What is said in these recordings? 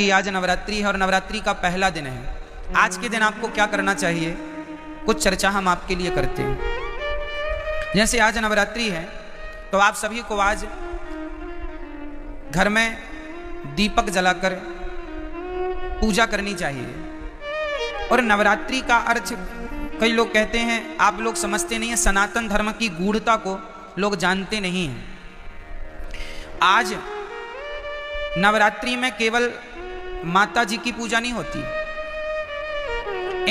आज नवरात्रि है और नवरात्रि का पहला दिन है। आज के दिन आपको क्या करना चाहिए, कुछ चर्चा हम आपके लिए करते हैं। जैसे आज नवरात्रि है तो आप सभी को आज घर में दीपक जलाकर पूजा करनी चाहिए। और नवरात्रि का अर्थ कई लोग कहते हैं, आप लोग समझते नहीं हैं, सनातन धर्म की गूढ़ता को लोग जानते नहीं हैं। आज नवरात्रि में केवल माता जी की पूजा नहीं होती,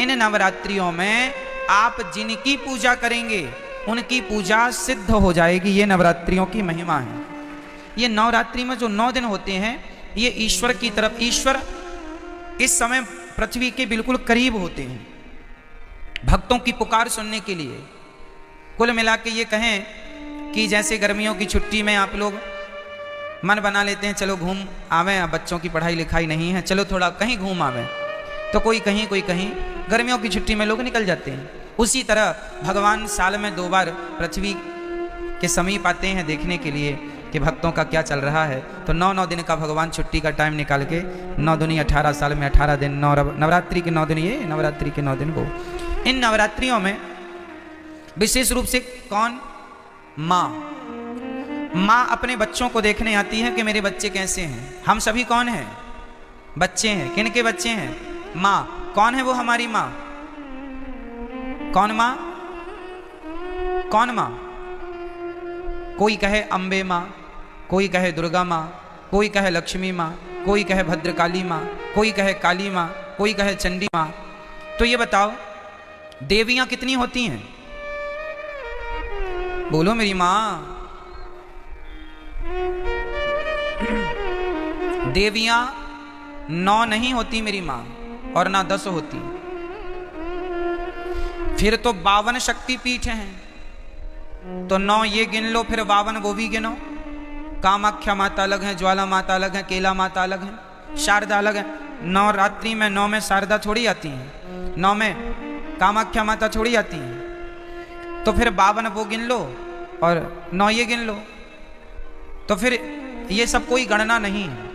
इन नवरात्रियों में आप जिनकी पूजा करेंगे उनकी पूजा सिद्ध हो जाएगी। ये नवरात्रियों की महिमा है। ये नवरात्रि में जो 9 दिन होते हैं ये ईश्वर की तरफ, ईश्वर इस समय पृथ्वी के बिल्कुल करीब होते हैं भक्तों की पुकार सुनने के लिए। कुल मिला के ये कहें कि जैसे गर्मियों की छुट्टी में आप लोग मन बना लेते हैं, चलो घूम आवें, अब बच्चों की पढ़ाई लिखाई नहीं है, चलो थोड़ा कहीं घूम आवें, तो कोई कहीं कोई कहीं, गर्मियों की छुट्टी में लोग निकल जाते हैं। उसी तरह भगवान साल में 2 बार पृथ्वी के समीप आते हैं देखने के लिए कि भक्तों का क्या चल रहा है। तो 9 दिन का भगवान छुट्टी का टाइम निकाल के 9 दूनी 18 साल में 18 दिन, नवरात्रि के 9 दिन, ये नवरात्रि के 9 दिन वो। इन नवरात्रियों में विशेष रूप से कौन, माँ अपने बच्चों को देखने आती है कि मेरे बच्चे कैसे हैं। हम सभी कौन हैं, बच्चे हैं। किन के बच्चे हैं, माँ। कौन है वो हमारी माँ, कौन माँ, कौन माँ। कोई कहे अम्बे माँ, कोई कहे दुर्गा माँ, कोई कहे लक्ष्मी माँ, कोई कहे भद्रकाली माँ, कोई कहे काली माँ, कोई कहे चंडी माँ। तो ये बताओ देवियाँ कितनी होती हैं, बोलो मेरी माँ। देवियाँ 9 नहीं होती मेरी माँ, और ना 10 होती, फिर तो 52 शक्तिपीठ हैं। तो 9 ये गिन लो, फिर 52 वो भी गिनो। कामाख्या माता अलग है, ज्वाला माता अलग है, केला माता अलग है, शारदा अलग है। नवरात्रि में 9 में शारदा थोड़ी आती हैं, 9 में कामाख्या माता थोड़ी आती हैं। तो फिर 52 वो गिन लो और 9 ये गिन लो, तो फिर ये सब कोई गणना नहीं है।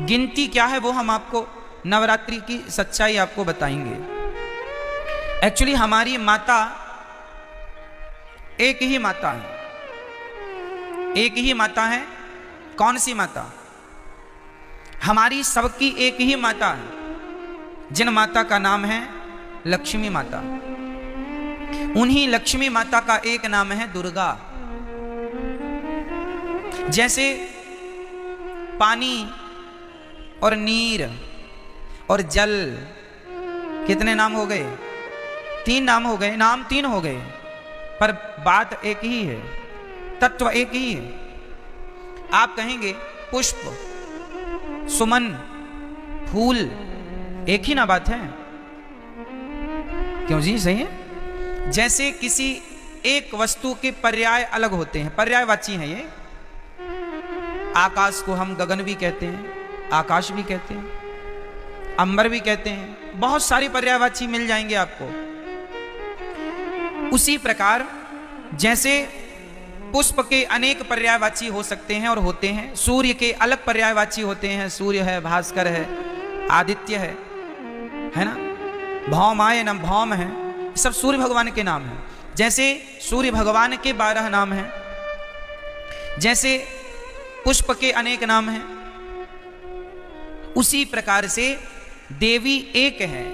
गिनती क्या है वो हम आपको नवरात्रि की सच्चाई आपको बताएंगे। एक्चुअली हमारी माता एक ही माता है, एक ही माता है। कौन सी माता, हमारी सबकी एक ही माता है, जिन माता का नाम है लक्ष्मी माता। उन्हीं लक्ष्मी माता का एक नाम है दुर्गा। जैसे पानी और नीर और जल, कितने नाम हो गए, 3 नाम हो गए, नाम 3 हो गए, पर बात एक ही है, तत्व एक ही है। आप कहेंगे पुष्प, सुमन, फूल, एक ही ना बात है, क्यों जी, सही है। जैसे किसी एक वस्तु के पर्याय अलग होते हैं, पर्यायवाची हैं ये। आकाश को हम गगन भी कहते हैं, आकाश भी कहते हैं, अंबर भी कहते हैं, बहुत सारी पर्यायवाची मिल जाएंगे आपको। उसी प्रकार जैसे पुष्प के अनेक पर्यायवाची हो सकते हैं और होते हैं, सूर्य के अलग पर्यायवाची होते हैं, सूर्य है, भास्कर है, आदित्य है ना, भौमाय न भौम है, सब सूर्य भगवान के नाम हैं। जैसे सूर्य भगवान के 12 नाम हैं, जैसे पुष्प के अनेक नाम हैं, उसी प्रकार से देवी एक है,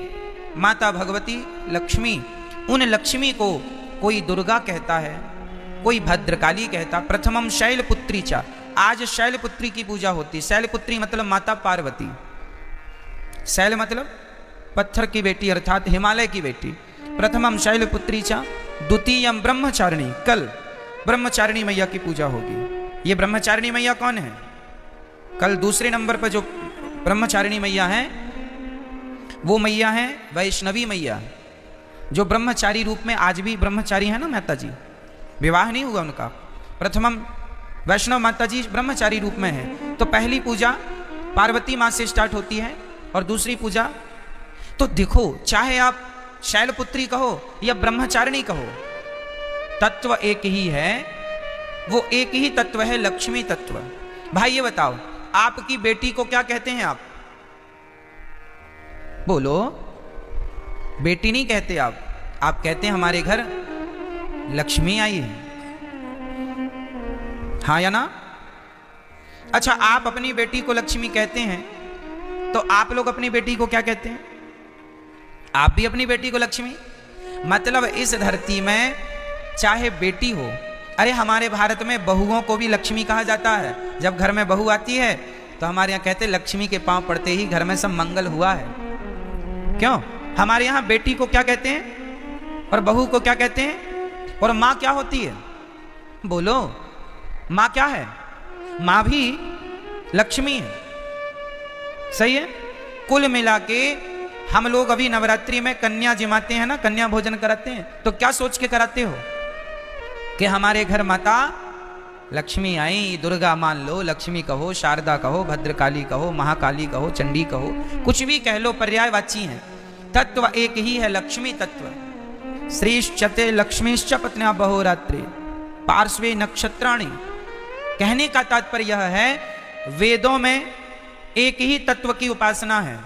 माता भगवती लक्ष्मी। उन लक्ष्मी को कोई दुर्गा कहता है, कोई भद्रकाली कहता। प्रथमम शैलपुत्री चा, आज शैलपुत्री की पूजा होती। शैलपुत्री मतलब माता पार्वती, शैल मतलब पत्थर की बेटी अर्थात हिमालय की बेटी। प्रथमम शैलपुत्री चा, द्वितीयम ब्रह्मचारिणी, कल ब्रह्मचारिणी मैया की पूजा होगी। ये ब्रह्मचारिणी मैया कौन है, कल दूसरे नंबर पर जो ब्रह्मचारिणी मैया है वो मैया है वैष्णवी मैया, जो ब्रह्मचारी रूप में आज भी ब्रह्मचारी है ना माता जी, विवाह नहीं हुआ उनका। प्रथमम वैष्णव माता जी ब्रह्मचारी रूप में है। तो पहली पूजा पार्वती माँ से स्टार्ट होती है और दूसरी पूजा, तो देखो चाहे आप शैलपुत्री कहो या ब्रह्मचारिणी कहो, तत्व एक ही है, वो एक ही तत्व है, लक्ष्मी तत्व। भाई ये बताओ आपकी बेटी को क्या कहते हैं आप? बोलो, बेटी नहीं कहते आप कहते हैं हमारे घर लक्ष्मी आई है। हाँ या ना? अच्छा, आप अपनी बेटी को लक्ष्मी कहते हैं, तो आप लोग अपनी बेटी को क्या कहते हैं? आप भी अपनी बेटी को लक्ष्मी। मतलब इस धरती में चाहे बेटी हो, अरे हमारे भारत में बहुओं को भी लक्ष्मी कहा जाता है। जब घर में बहू आती है तो हमारे यहाँ कहते हैं लक्ष्मी के पांव पड़ते ही घर में सब मंगल हुआ है। क्यों? हमारे यहाँ बेटी को क्या कहते हैं और बहू को क्या कहते हैं? और माँ क्या होती है? बोलो, माँ क्या है? माँ भी लक्ष्मी है। सही है। कुल मिला के हम लोग अभी नवरात्रि में कन्या जिमाते हैं ना, कन्या भोजन कराते हैं, तो क्या सोच के कराते हो कि हमारे घर माता लक्ष्मी आई। दुर्गा मान लो, लक्ष्मी कहो, शारदा कहो, भद्रकाली कहो, महाकाली कहो, चंडी कहो, कुछ भी कह लो, पर्यायवाची हैं। तत्व एक ही है, लक्ष्मी तत्व। श्रीश्चते लक्ष्मीश्च पत्न्या बहोरात्रि पार्श्वे नक्षत्राणि। कहने का तात्पर्य यह है, वेदों में एक ही तत्व की उपासना है,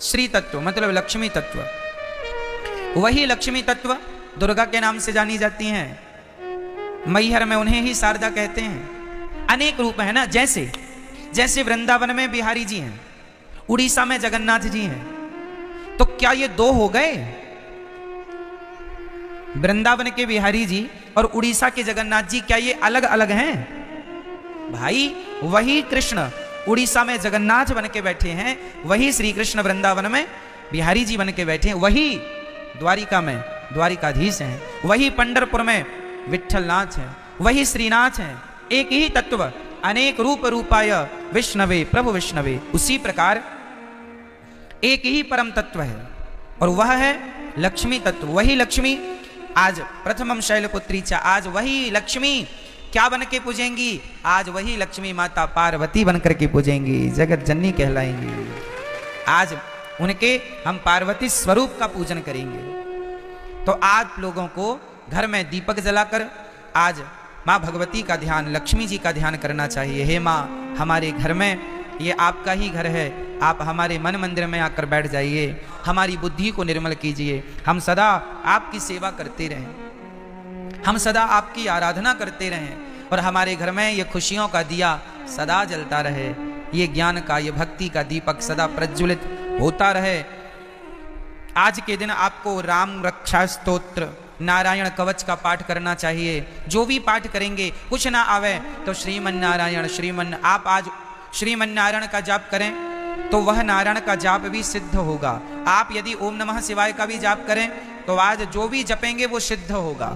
श्री तत्व, मतलब लक्ष्मी तत्व। वही लक्ष्मी तत्व दुर्गा के नाम से जानी जाती हैं। मैहर में उन्हें ही शारदा कहते हैं। अनेक रूप है ना, जैसे वृंदावन में बिहारी जी हैं, उड़ीसा में जगन्नाथ जी हैं, तो क्या ये दो हो गए? वृंदावन के बिहारी जी और उड़ीसा के जगन्नाथ जी क्या ये अलग अलग हैं? भाई वही कृष्ण उड़ीसा में जगन्नाथ बन के बैठे हैं, वही श्री कृष्ण वृंदावन में बिहारी जी बन के बैठे हैं, वही द्वारिका में द्वारिकाधीश हैं, वही पंढरपुर में विठ्ठलनाथ हैं, वही श्रीनाथ हैं। एक ही तत्व, अनेक रूप रूपाय विष्णवे प्रभु विष्णवे। उसी प्रकार एक ही परम तत्व है और वह है लक्ष्मी तत्व। वही लक्ष्मी आज प्रथमम शैलपुत्री च, आज वही लक्ष्मी क्या बन के पूजेंगी? आज वही लक्ष्मी माता पार्वती बन करके पूजेंगी, जगत जननी कहलाएंगी। आज उनके हम पार्वती स्वरूप का पूजन करेंगे। तो आप लोगों को घर में दीपक जलाकर आज माँ भगवती का ध्यान, लक्ष्मी जी का ध्यान करना चाहिए। हे माँ, हमारे घर में, ये आपका ही घर है, आप हमारे मन मंदिर में आकर बैठ जाइए, हमारी बुद्धि को निर्मल कीजिए, हम सदा आपकी सेवा करते रहें, हम सदा आपकी आराधना करते रहें और हमारे घर में ये खुशियों का दिया सदा जलता रहे, ये ज्ञान का, ये भक्ति का दीपक सदा प्रज्वलित होता रहे। आज के दिन आपको राम रक्षा स्तोत्र, नारायण कवच का पाठ करना चाहिए। जो भी पाठ करेंगे, कुछ ना आवे तो श्रीमन नारायण आप आज श्रीमन नारायण का जाप करें तो वह नारायण का जाप भी सिद्ध होगा। आप यदि ओम नमः शिवाय का भी जाप करें तो आज जो भी जपेंगे वो सिद्ध होगा।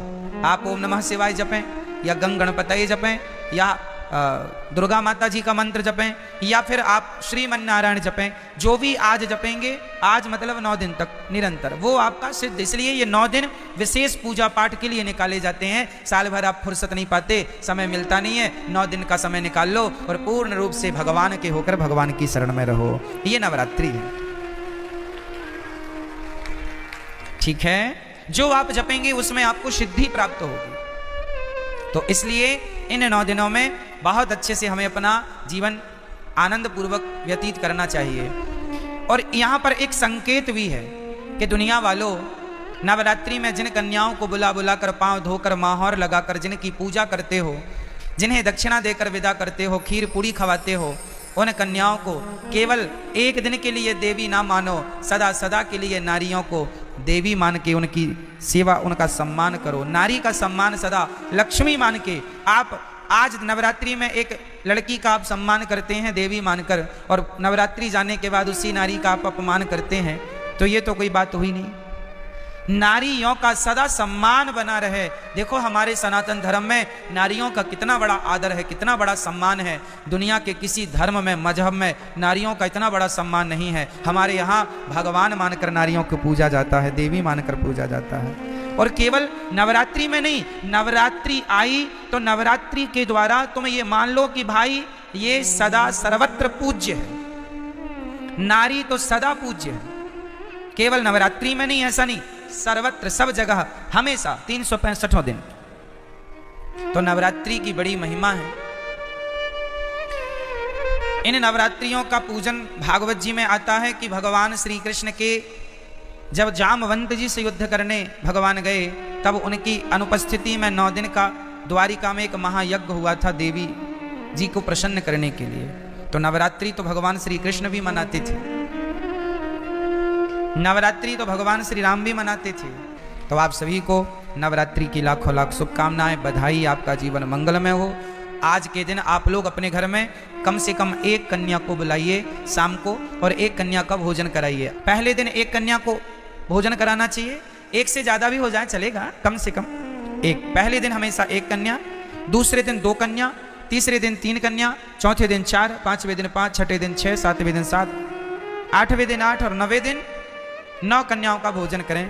आप ओम नमः शिवाय जपें या गंग गणपतये जपें या दुर्गा माता जी का मंत्र जपें या फिर आप श्रीमन नारायण जपें, जो भी आज जपेंगे, आज मतलब 9 दिन तक निरंतर, वो आपका सिद्ध। इसलिए ये 9 दिन विशेष पूजा पाठ के लिए निकाले जाते हैं। साल भर आप फुर्सत नहीं पाते, समय मिलता नहीं है, 9 दिन का समय निकाल लो और पूर्ण रूप से भगवान के होकर भगवान की शरण में रहो। ये नवरात्रि है, ठीक है। जो आप जपेंगे उसमें आपको सिद्धि प्राप्त होगी। तो इसलिए इन 9 दिनों में बहुत अच्छे से हमें अपना जीवन आनंद पूर्वक व्यतीत करना चाहिए। और यहाँ पर एक संकेत भी है कि दुनिया वालों, नवरात्रि में जिन कन्याओं को बुला बुला कर, पांव धोकर, माहौर लगाकर जिनकी पूजा करते हो, जिन्हें दक्षिणा देकर विदा करते हो, खीर पूड़ी खवाते हो, उन कन्याओं को केवल एक दिन के लिए देवी ना मानो, सदा सदा के लिए नारियों को देवी मान के उनकी सेवा, उनका सम्मान करो। नारी का सम्मान सदा लक्ष्मी मान के। आप आज नवरात्रि में एक लड़की का आप सम्मान करते हैं देवी मानकर, और नवरात्रि जाने के बाद उसी नारी का आप अपमान करते हैं, तो ये तो कोई बात हुई नहीं। नारियों का सदा सम्मान बना रहे। देखो हमारे सनातन धर्म में नारियों का कितना बड़ा आदर है, कितना बड़ा सम्मान है। दुनिया के किसी धर्म में, मजहब में नारियों का इतना बड़ा सम्मान नहीं है। हमारे यहाँ भगवान मानकर नारियों को पूजा जाता है, देवी मानकर पूजा जाता है। और केवल नवरात्रि में नहीं, नवरात्रि आई तो नवरात्रि के द्वारा तुम ये मान लो कि भाई ये सदा सर्वत्र पूज्य है। नारी तो सदा पूज्य है, केवल नवरात्रि में नहीं, ऐसा नहीं, सर्वत्र, सब जगह, हमेशा 365 दिन। तो नवरात्रि की बड़ी महिमा है। इन नवरात्रियों का पूजन भागवत जी में आता है कि भगवान श्री कृष्ण के जब जामवंत जी से युद्ध करने भगवान गए, तब उनकी अनुपस्थिति में 9 दिन का द्वारिका में एक महायज्ञ हुआ था देवी जी को प्रसन्न करने के लिए। तो नवरात्रि तो भगवान श्री कृष्ण भी मनाते थे, नवरात्रि तो भगवान श्री राम भी मनाते थे। तो आप सभी को नवरात्रि की लाखों लाख शुभकामनाएं, बधाई, आपका जीवन मंगलमय हो। आज के दिन आप लोग अपने घर में कम से कम 1 कन्या को बुलाइए शाम को, और 1 कन्या का भोजन कराइए। पहले दिन 1 कन्या को भोजन कराना चाहिए, 1 से ज्यादा भी हो जाए चलेगा, कम से कम 1। पहले दिन हमेशा 1 कन्या, दूसरे दिन 2 कन्या, तीसरे दिन 3 कन्या, चौथे दिन 4, 5वें दिन 5, छठे दिन 6, 7वें दिन 7, 8वें दिन 8 और 9वें दिन 9 कन्याओं का भोजन करें।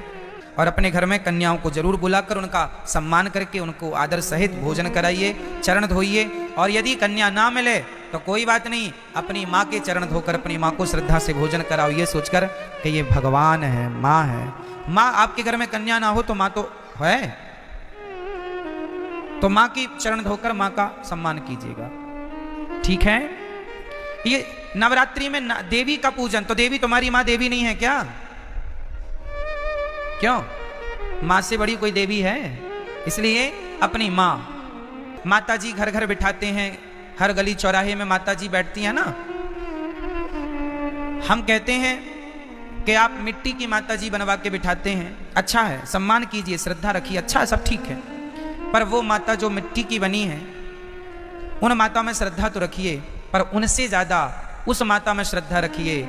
और अपने घर में कन्याओं को जरूर बुलाकर उनका सम्मान करके उनको आदर सहित भोजन कराइए, चरण धोइए। और यदि कन्या ना मिले तो कोई बात नहीं, अपनी माँ के चरण धोकर अपनी माँ को श्रद्धा से भोजन कराओ, ये सोचकर कि ये भगवान है, माँ है। माँ आपके घर में कन्या ना हो तो माँ तो है, तो माँ की चरण धोकर माँ का सम्मान कीजिएगा, ठीक है। ये नवरात्रि में देवी का पूजन, तो देवी तुम्हारी माँ देवी नहीं है क्या? क्यों? माँ से बड़ी कोई देवी है? इसलिए अपनी माँ, माता जी घर घर बिठाते हैं, हर गली चौराहे में माता जी बैठती हैं ना। हम कहते हैं कि आप मिट्टी की माता जी बनवा के बिठाते हैं, अच्छा है, सम्मान कीजिए, श्रद्धा रखिए, अच्छा है, सब ठीक है। पर वो माता जो मिट्टी की बनी है, उन माता में श्रद्धा तो रखिए, पर उनसे ज्यादा उस माता में श्रद्धा रखिए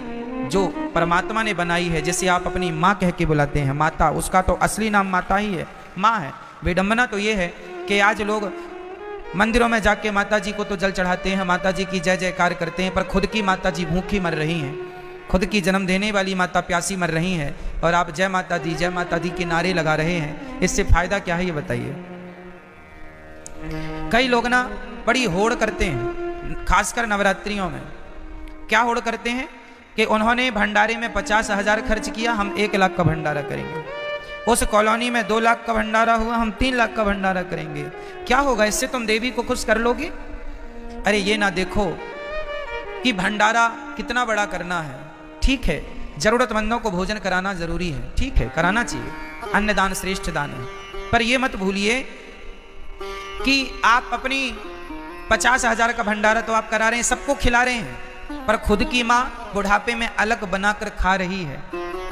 जो परमात्मा ने बनाई है, जिसे आप अपनी माँ कह के बुलाते हैं, माता। उसका तो असली नाम माता ही है, माँ है। विडंबना तो ये है कि आज लोग मंदिरों में जाके माता जी को तो जल चढ़ाते हैं, माता जी की जय जयकार करते हैं, पर खुद की माता जी भूखी मर रही हैं, खुद की जन्म देने वाली माता प्यासी मर रही है, और आप जय माता दी, जय माता दी के नारे लगा रहे हैं। इससे फायदा क्या है ये बताइए। कई लोग ना बड़ी होड़ करते हैं, खासकर नवरात्रियों में। क्या होड़ करते हैं कि उन्होंने भंडारे में 50,000 खर्च किया, हम 1 लाख का भंडारा करेंगे। उस कॉलोनी में 2 लाख का भंडारा हुआ, हम 3 लाख का भंडारा करेंगे। क्या होगा इससे? तुम देवी को खुश कर लोगे? अरे ये ना देखो कि भंडारा कितना बड़ा करना है, ठीक है, जरूरतमंदों को भोजन कराना जरूरी है, ठीक है, कराना चाहिए, अन्नदान श्रेष्ठ दान है। पर ये मत भूलिए कि आप अपनी 50,000 का भंडारा तो आप करा रहे हैं, सबको खिला रहे हैं, पर खुद की माँ बुढ़ापे में अलग बनाकर खा रही है,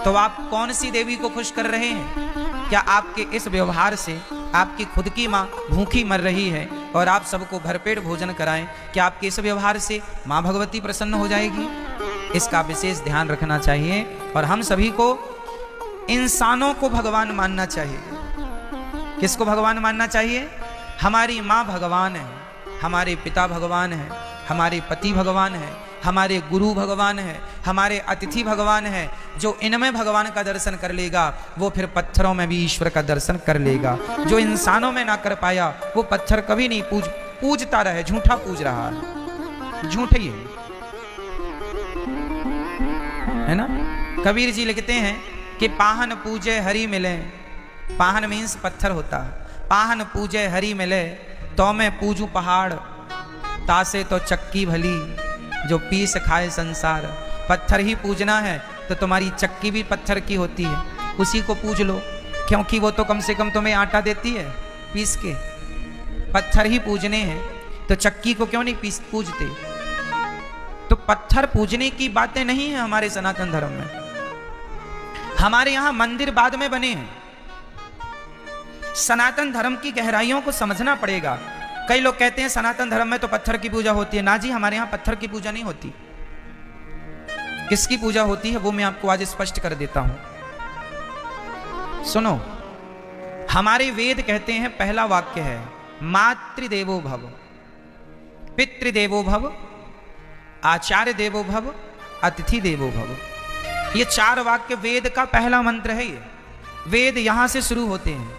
तो आप कौन सी देवी को खुश कर रहे हैं? क्या आपके इस व्यवहार से आपकी खुद की माँ भूखी मर रही है और आप सबको भरपेट भोजन कराएं, क्या आपके इस व्यवहार से माँ भगवती प्रसन्न हो जाएगी? इसका विशेष ध्यान रखना चाहिए। और हम सभी को इंसानों को भगवान मानना चाहिए। किसको भगवान मानना चाहिए? हमारी माँ भगवान है, हमारे पिता भगवान है, हमारे पति भगवान है, हमारे गुरु भगवान है, हमारे अतिथि भगवान है। जो इनमें भगवान का दर्शन कर लेगा वो फिर पत्थरों में भी ईश्वर का दर्शन कर लेगा। जो इंसानों में ना कर पाया वो पत्थर कभी नहीं पूजता रहे, झूठा पूज रहा है, झूठे ही है ना। कबीर जी लिखते हैं कि पाहन पूजे हरि मिले, पाहन मीन्स पत्थर होता है, पाहन पूजे हरि मिले तो मैं पूजू पहाड़, तासे तो चक्की भली जो पीस खाए संसार। पत्थर ही पूजना है तो तुम्हारी चक्की भी पत्थर की होती है, उसी को पूज लो, क्योंकि वो तो कम से कम तुम्हें आटा देती है पीस के। पत्थर ही पूजने हैं तो चक्की को क्यों नहीं पूजते? तो पत्थर पूजने की बातें नहीं है हमारे सनातन धर्म में। हमारे यहाँ मंदिर बाद में बने हैं। सनातन धर्म की गहराइयों को समझना पड़ेगा। कई लोग कहते हैं सनातन धर्म में तो पत्थर की पूजा होती है। ना जी, हमारे यहाँ पत्थर की पूजा नहीं होती। किसकी पूजा होती है वो मैं आपको आज स्पष्ट कर देता हूं। सुनो, हमारे वेद कहते हैं, पहला वाक्य है मातृदेवो भव, पितृदेवो भव, आचार्य देवो भव, अतिथि देवो भव। ये 4 वाक्य वेद का पहला मंत्र है। ये वेद यहां से शुरू होते हैं।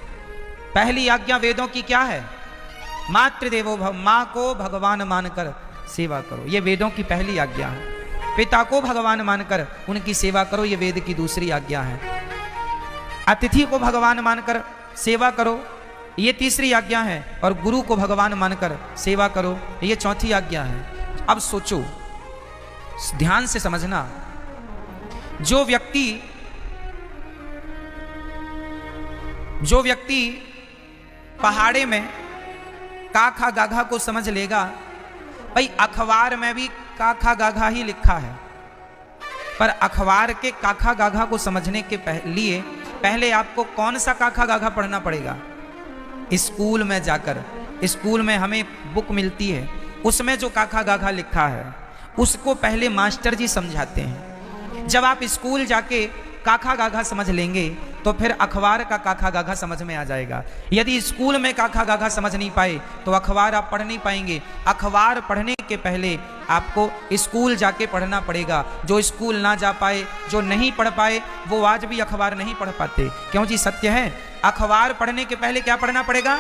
पहली आज्ञा वेदों की क्या है? मातृदेवो भव, माँ को भगवान मानकर सेवा करो, ये वेदों की पहली आज्ञा है। पिता को भगवान मानकर उनकी सेवा करो, ये वेद की दूसरी आज्ञा है। अतिथि को भगवान मानकर सेवा करो, ये तीसरी आज्ञा है। और गुरु को भगवान मानकर सेवा करो, ये चौथी आज्ञा है। अब सोचो ध्यान से समझना, जो व्यक्ति पहाड़े में काखा गाघा को समझ लेगा, भाई अखबार में भी काखा गाघा ही लिखा है, पर अखबार के काखा गाघा को समझने के लिए पहले आपको कौन सा काखा गाघा पढ़ना पड़ेगा? स्कूल में जाकर, स्कूल में हमें बुक मिलती है, उसमें जो काखा गाघा लिखा है उसको पहले मास्टर जी समझाते हैं। जब आप स्कूल जाके काखा गाघा समझ लेंगे तो फिर अखबार का काखा गाघा समझ में आ जाएगा। यदि स्कूल में काखा गाघा समझ नहीं पाए तो अखबार आप पढ़ नहीं पाएंगे। अखबार पढ़ने के पहले आपको स्कूल जाके पढ़ना पड़ेगा। जो स्कूल ना जा पाए, जो नहीं पढ़ पाए, वो आज भी अखबार नहीं पढ़ पाते। क्यों जी? सत्य है, अखबार पढ़ने के पहले क्या पढ़ना पड़ेगा?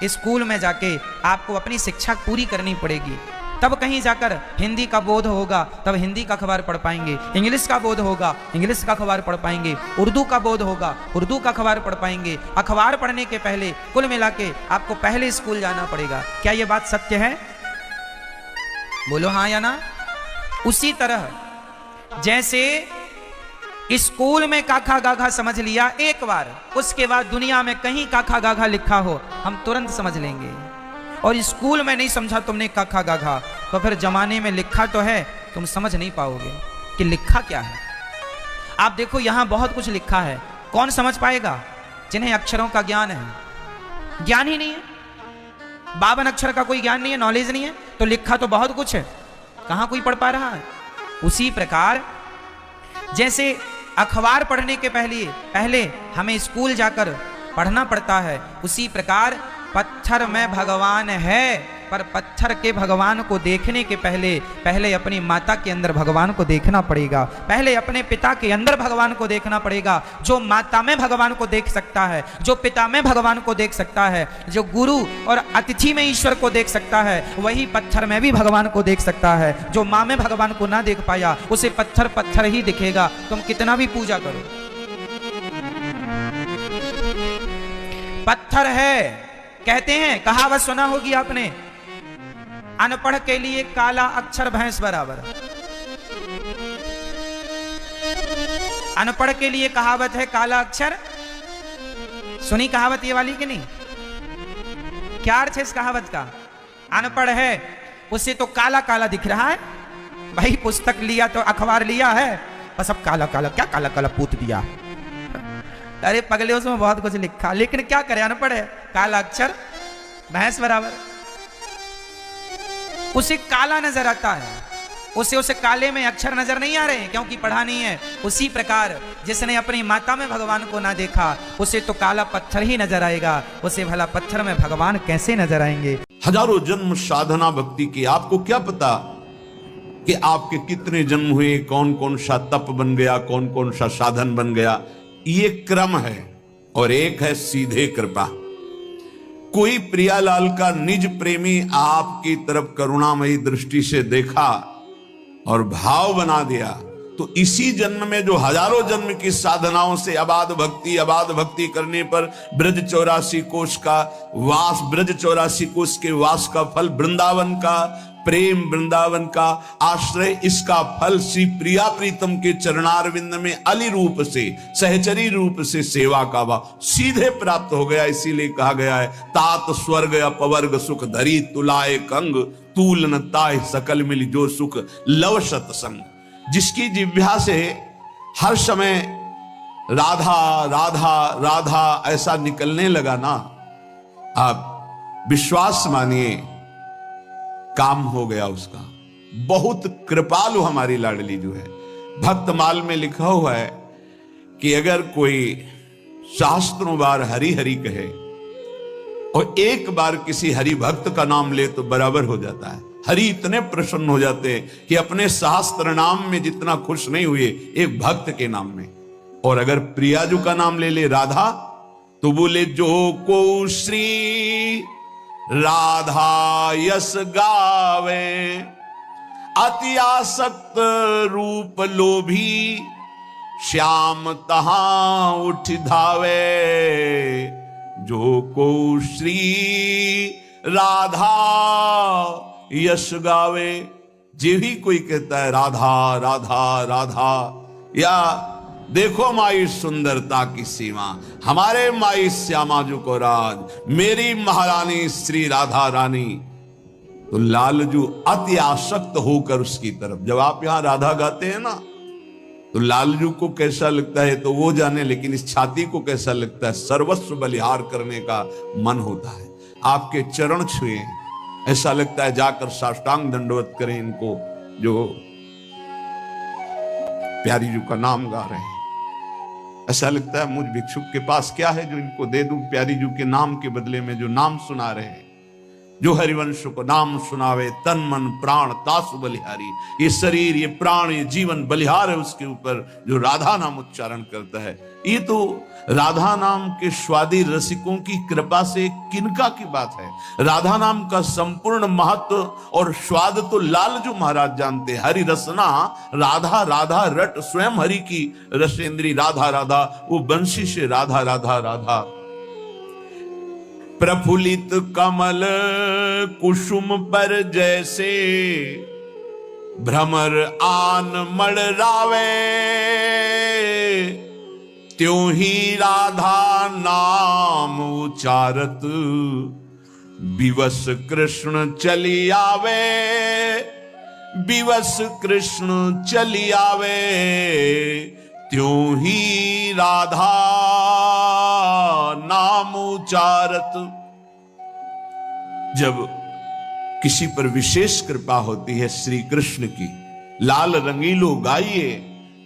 स्कूल में जाके आपको अपनी शिक्षा पूरी करनी पड़ेगी, तब कहीं जाकर हिंदी का बोध होगा, तब हिंदी का अखबार पढ़ पाएंगे। इंग्लिश का बोध होगा, इंग्लिश का अखबार पढ़ पाएंगे। उर्दू का बोध होगा, उर्दू का अखबार पढ़ पाएंगे। अखबार पढ़ने के पहले कुल मिला के आपको पहले स्कूल जाना पड़ेगा। क्या ये बात सत्य है? बोलो हाँ या ना। उसी तरह जैसे स्कूल में काखा गाघा समझ लिया एक बार, उसके बाद दुनिया में कहीं काखा गाघा लिखा हो हम तुरंत समझ लेंगे। और स्कूल में नहीं समझा तुमने काखा गाघा, तो फिर जमाने में लिखा तो है, तुम समझ नहीं पाओगे कि लिखा क्या है। आप देखो यहां बहुत कुछ लिखा है, कौन समझ पाएगा? जिन्हें अक्षरों का ज्ञान है। ज्ञान ही नहीं है, 52 अक्षर का कोई ज्ञान नहीं है, नॉलेज नहीं है, तो लिखा तो बहुत कुछ है, कहां कोई पढ़ पा रहा है। उसी प्रकार जैसे अखबार पढ़ने के पहले हमें स्कूल जाकर पढ़ना पड़ता है, उसी प्रकार पत्थर में भगवान है, पर पत्थर के भगवान को देखने के पहले अपनी माता के अंदर भगवान को देखना पड़ेगा। पहले अपने पिता के अंदर भगवान को देखना पड़ेगा। जो माता में भगवान को देख सकता है, जो पिता में भगवान को देख सकता है, जो गुरु और अतिथि में ईश्वर को देख सकता है, वही पत्थर में भी भगवान को देख सकता है। जो माँ में भगवान को ना देख पाया, उसे पत्थर पत्थर ही दिखेगा, तुम कितना भी पूजा करो। पत्थर है, कहते हैं, कहावत सुना होगी आपने, अनपढ़ के लिए काला अक्षर भैंस बराबर। अनपढ़ के लिए कहावत है काला अक्षर। सुनी कहावत ये वाली कि नहीं? क्या अर्थ है इस कहावत का? अनपढ़ है, उसे तो काला काला दिख रहा है। भाई पुस्तक लिया तो अखबार लिया है, बस अब काला काला, क्या काला काला पूत दिया। अरे पगले, उसमें बहुत कुछ लिखा, लेकिन क्या करे, अनपढ़ है, काला अक्षर भैंस बराबर। उसे काला नजर आता है, उसे काले में अक्षर नजर नहीं आ रहे, क्योंकि पढ़ा नहीं है। उसी प्रकार जिसने अपनी माता में भगवान को ना देखा, उसे तो काला पत्थर ही नजर आएगा, उसे भला पत्थर में भगवान कैसे नजर आएंगे? हजारों जन्म साधना भक्ति की, आपको क्या पता कि आपके कितने जन्म हुए, कौन कौन सा तप बन गया, कौन कौन सा साधन बन गया। ये क्रम है, और एक है सीधे कृपा। कोई प्रियालाल का निज प्रेमी आपकी तरफ करुणामयी दृष्टि से देखा और भाव बना दिया, तो इसी जन्म में जो हजारों जन्म की साधनाओं से अबाध भक्ति करने पर ब्रज 84 कोष का वास, ब्रज 84 कोष के वास का फल, वृंदावन का प्रेम, वृंदावन का आश्रय, इसका फल श्री प्रिया प्रीतम के चरणारविंद में अली रूप से, सहचरी रूप से सेवा का भाव सीधे प्राप्त हो गया। इसीलिए कहा गया है, तात स्वर्ग अपवर्ग सुख धरी तुलाए कंग, तूल न ताय सकल मिल जो सुख लव सतसंग। जिसकी जिह्वा से हर समय राधा राधा राधा ऐसा निकलने लगा ना, आप विश्वास मानिए काम हो गया उसका। बहुत कृपालु हमारी लाडली जो है। भक्तमाल में लिखा हुआ है कि अगर कोई शास्त्रों बार हरि हरि कहे और एक बार किसी हरि भक्त का नाम ले तो बराबर हो जाता है। हरि इतने प्रसन्न हो जाते हैं कि अपने शास्त्र नाम में जितना खुश नहीं हुए एक भक्त के नाम में। और अगर प्रियाजू का नाम ले ले राधा, तो बोले जो को श्री राधा यस गावे, अति आसक्त रूप लोभी, श्याम तहां उठ धावे। जो को श्री राधा यश गावे, जे भी कोई कहता है राधा राधा राधा, या देखो माई सुंदरता की सीमा, हमारे माई श्यामा जू को राज, मेरी महारानी श्री राधा रानी, तो लालजू अति आसक्त होकर उसकी तरफ, जब आप यहां राधा गाते हैं ना तो लालजू को कैसा लगता है तो वो जाने, लेकिन इस छाती को कैसा लगता है, सर्वस्व बलिहार करने का मन होता है। आपके चरण छुए, ऐसा लगता है जाकर साष्टांग दंडवत करें इनको जो प्यारी जू का नाम गा रहे हैं। ऐसा लगता है मुझ भिक्षुक के पास क्या है जो इनको दे दूं, प्यारी जू के नाम के बदले में जो नाम सुना रहे हैं। जो हरिवंश को नाम सुनावे तन मन प्राण तासु बलिहारी, ये शरीर ये प्राण ये जीवन बलिहार है उसके ऊपर जो राधा नाम उच्चारण करता है। ये तो राधा नाम के स्वादी रसिकों की कृपा से किनका की बात है। राधा नाम का संपूर्ण महत्व और स्वाद तो लालजू महाराज जानते हैं। हरि रसना राधा राधा रट, स्वयं हरि की रसेंद्री राधा राधा, वो बंशी से राधा राधा राधा। प्रफुल्लित कमल कुसुम पर जैसे भ्रमर आन मड़रावे, त्यों ही राधा नाम उचारत विवश कृष्ण चली आवे, विवश कृष्ण चली आवे, त्यों ही राधा नाम उचारत। जब किसी पर विशेष कृपा होती है श्री कृष्ण की, लाल रंगीलो गाइए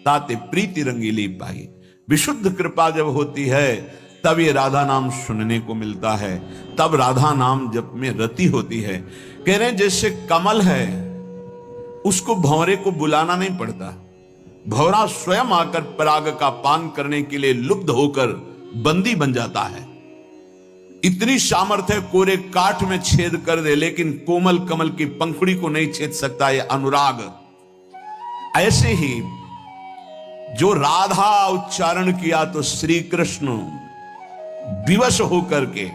ताते प्रीति रंगीली पाई। विशुद्ध कृपा जब होती है तब ये राधा नाम सुनने को मिलता है, तब राधा नाम जप में रति होती है। कह रहे हैं जैसे कमल है, उसको भंवरे को बुलाना नहीं पड़ता, भंवरा स्वयं आकर पराग का पान करने के लिए लुब्ध होकर बंदी बन जाता है। इतनी सामर्थ्य है, कोरे काठ में छेद कर दे लेकिन कोमल कमल की पंखुड़ी को नहीं छेद सकता ये अनुराग। ऐसे ही जो राधा उच्चारण किया तो श्री कृष्ण विवश होकर के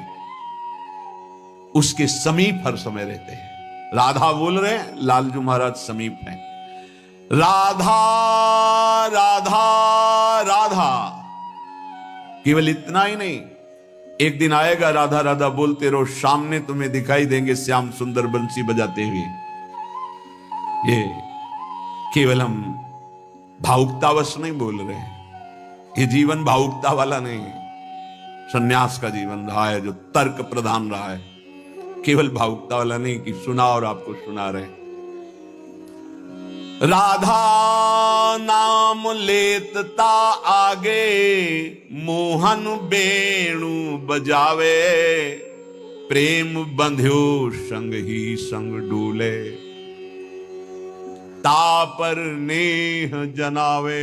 उसके समीप हर समय रहते हैं। राधा बोल रहे हैं, लालजू महाराज समीप हैं। राधा राधा राधा, केवल इतना ही नहीं, एक दिन आएगा राधा राधा बोलते रहो, सामने तुम्हें दिखाई देंगे श्याम सुंदर बंसी बजाते हुए। ये केवल हम भावुकतावश नहीं बोल रहे हैं, ये जीवन भावुकता वाला नहीं है, सन्यास का जीवन रहा है जो तर्क प्रधान रहा है, केवल भावुकता वाला नहीं कि सुना और आपको सुना रहे। राधा नाम लेतता आगे, मोहन बेणु बजावे, प्रेम बंध्यो संग ही संग डूले, तापर नेह जनावे।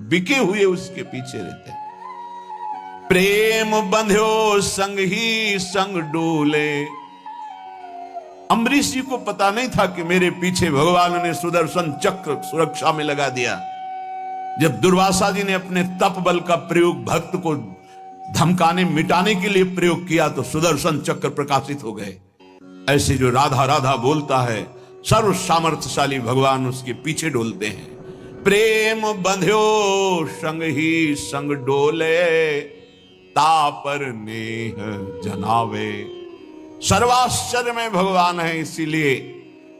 बिके हुए उसके पीछे रहते, प्रेम बंध्यो संग ही संग डूले। अम्बरीश जी को पता नहीं था कि मेरे पीछे भगवान ने सुदर्शन चक्र सुरक्षा में लगा दिया। जब दुर्वासा जी ने अपने तप बल का प्रयोग भक्त को धमकाने मिटाने के लिए प्रयोग किया तो सुदर्शन चक्र प्रकाशित हो गए। ऐसे जो राधा राधा बोलता है, सर्व सामर्थ्यशाली भगवान उसके पीछे डोलते हैं। प्रेम बंध्यो संग ही संग डोले, तापर नेह जनावे। सर्वाश्चर्य में भगवान है, इसीलिए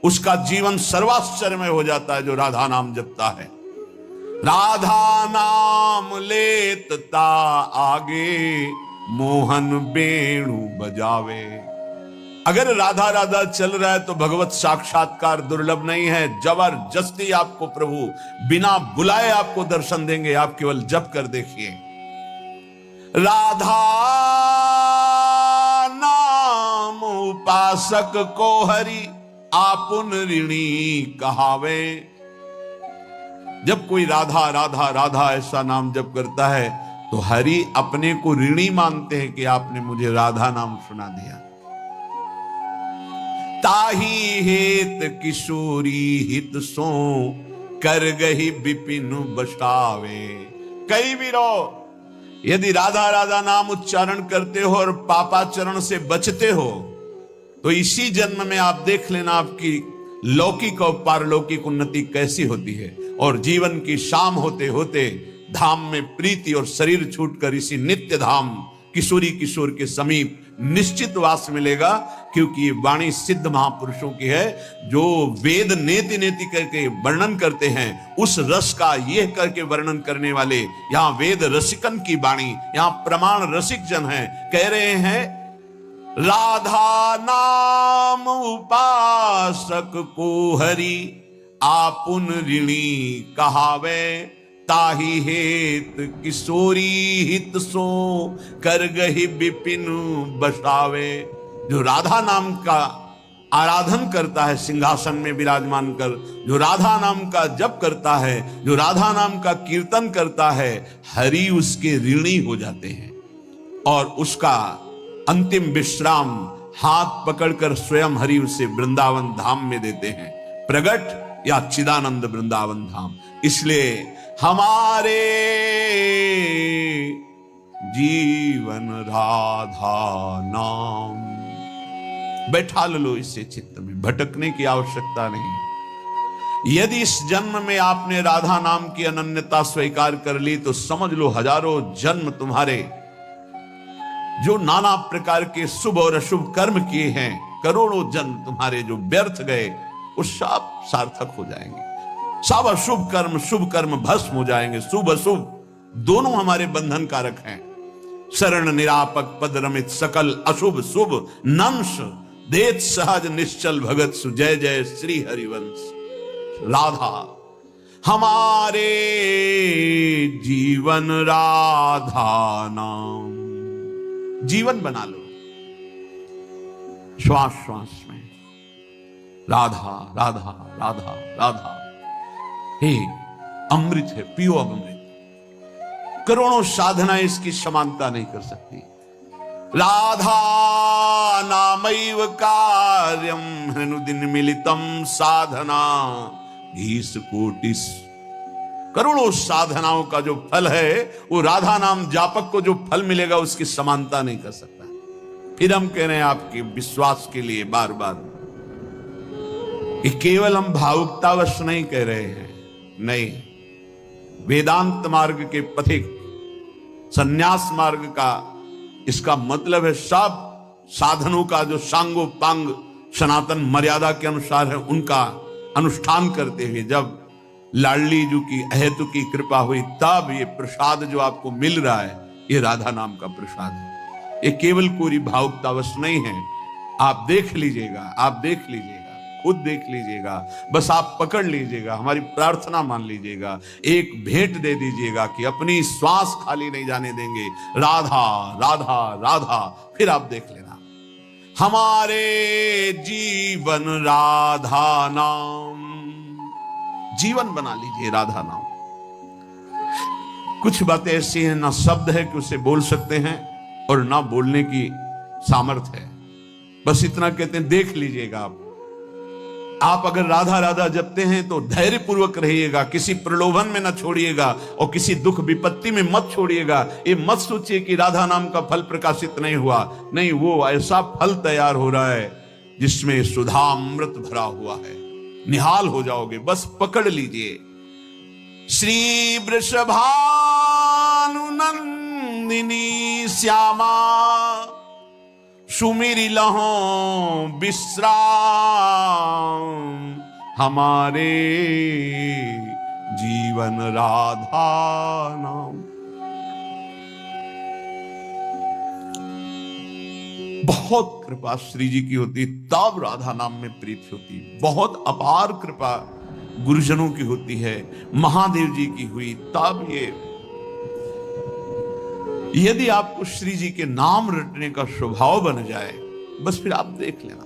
उसका जीवन सर्वाश्चर्य में हो जाता है जो राधा नाम जपता है। राधा नाम लेतता आगे, मोहन बेणु बजावे। अगर राधा राधा चल रहा है तो भगवत साक्षात्कार दुर्लभ नहीं है। जबरदस्ती आपको प्रभु बिना बुलाए आपको दर्शन देंगे, आप केवल जप कर देखिए। राधा नाम उपासक को हरि आपुन ऋणी कहावे। जब कोई राधा राधा राधा ऐसा नाम जप करता है तो हरि अपने को ऋणी मानते हैं कि आपने मुझे राधा नाम सुना दिया। ताही हेत किशोरी हित सो, कर गही विपिन बसावे। कई वीरो, यदि राधा राधा नाम उच्चारण करते हो और पापाचरण से बचते हो तो इसी जन्म में आप देख लेना आपकी लौकिक और पारलौकिक उन्नति कैसी होती है। और जीवन की शाम होते होते धाम में प्रीति और शरीर छूटकर इसी नित्य धाम किशोरी किशोर के समीप निश्चित वास मिलेगा, क्योंकि ये वाणी सिद्ध महापुरुषों की है जो वेद नेति नेति करके वर्णन करते हैं। उस रस का यह करके वर्णन करने वाले यहां वेद रसिकन की वाणी, यहां प्रमाण रसिक जन है, कह रहे हैं राधा नाम उपासक को हरि आपुन ऋणी कहावे, ताहि हेत किशोरी हित सो कर गही विपिन बसावे। जो राधा नाम का आराधन करता है सिंहासन में विराजमान कर, जो राधा नाम का जप करता है, जो राधा नाम का कीर्तन करता है, हरि उसके ऋणी हो जाते हैं और उसका अंतिम विश्राम हाथ पकड़कर स्वयं हरि उसे वृंदावन धाम में देते हैं, प्रगट या चिदानंद वृंदावन धाम। इसलिए हमारे जीवन राधा नाम, बैठा लो इसे चित्त में, भटकने की आवश्यकता नहीं। यदि इस जन्म में आपने राधा नाम की अनन्यता स्वीकार कर ली तो समझ लो हजारों जन्म तुम्हारे जो नाना प्रकार के शुभ और अशुभ कर्म किए हैं, करोड़ों जन्म तुम्हारे जो व्यर्थ गए, वो सब सार्थक हो जाएंगे। सब अशुभ कर्म शुभ कर्म भस्म हो जाएंगे। शुभ अशुभ दोनों हमारे बंधन कारक हैं। शरण निरापक पद रमित सकल अशुभ शुभ नंश देत सहज निश्चल भगत सु जय जय श्री हरिवंश। राधा हमारे जीवन राधा नाम, जीवन बना लो श्वास श्वास में राधा राधा राधा राधा। हे अमृत है, पियो अब अमृत। करोड़ों साधना इसकी समानता नहीं कर सकती। राधा नामैव कार्यम हनुदिन मिलितम साधना 20 कोटि। करोड़ों साधनाओं का जो फल है वो राधा नाम जापक को जो फल मिलेगा उसकी समानता नहीं कर सकता। फिर हम कह रहे हैं आपके विश्वास के लिए बार बार कि केवल हम भावुकतावश नहीं कह रहे हैं, नहीं, वेदांत मार्ग के पथिक, संन्यास मार्ग का इसका मतलब है सब साधनों का जो सांगो पांग सनातन मर्यादा के अनुसार है उनका अनुष्ठान करते हुए जब लाडली जी की अहेतु की कृपा हुई तब ये प्रसाद जो आपको मिल रहा है ये राधा नाम का प्रसाद है। ये केवल कोई भावुकतावश नहीं है। आप देख लीजिएगा, आप देख लीजिएगा, खुद देख लीजिएगा, बस आप पकड़ लीजिएगा, हमारी प्रार्थना मान लीजिएगा, एक भेंट दे दीजिएगा कि अपनी श्वास खाली नहीं जाने देंगे। राधा राधा राधा, फिर आप देख लेना हमारे जीवन राधा नाम। जीवन बना लीजिए राधा नाम। कुछ बातें ऐसी हैं ना शब्द है कि उसे बोल सकते हैं और ना बोलने की सामर्थ्य है। बस इतना कहते हैं, देख लीजिएगा। आप अगर राधा राधा जपते हैं तो धैर्य पूर्वक रहिएगा, किसी प्रलोभन में न छोड़िएगा और किसी दुख विपत्ति में मत छोड़िएगा। ये मत सोचिए कि राधा नाम का फल प्रकाशित नहीं हुआ, नहीं, वो ऐसा फल तैयार हो रहा है जिसमें सुधामृत भरा हुआ है। निहाल हो जाओगे, बस पकड़ लीजिए। श्री वृषभानुनंदिनी श्यामा सुमिरि लहो विश्राम हमारे जीवन राधा नाम। बहुत कृपा श्री जी की होती तब राधा नाम में प्रीति होती। बहुत अपार कृपा गुरुजनों की होती है, महादेव जी की हुई तब ये। यदि आपको श्री जी के नाम रटने का स्वभाव बन जाए बस फिर आप देख लेना,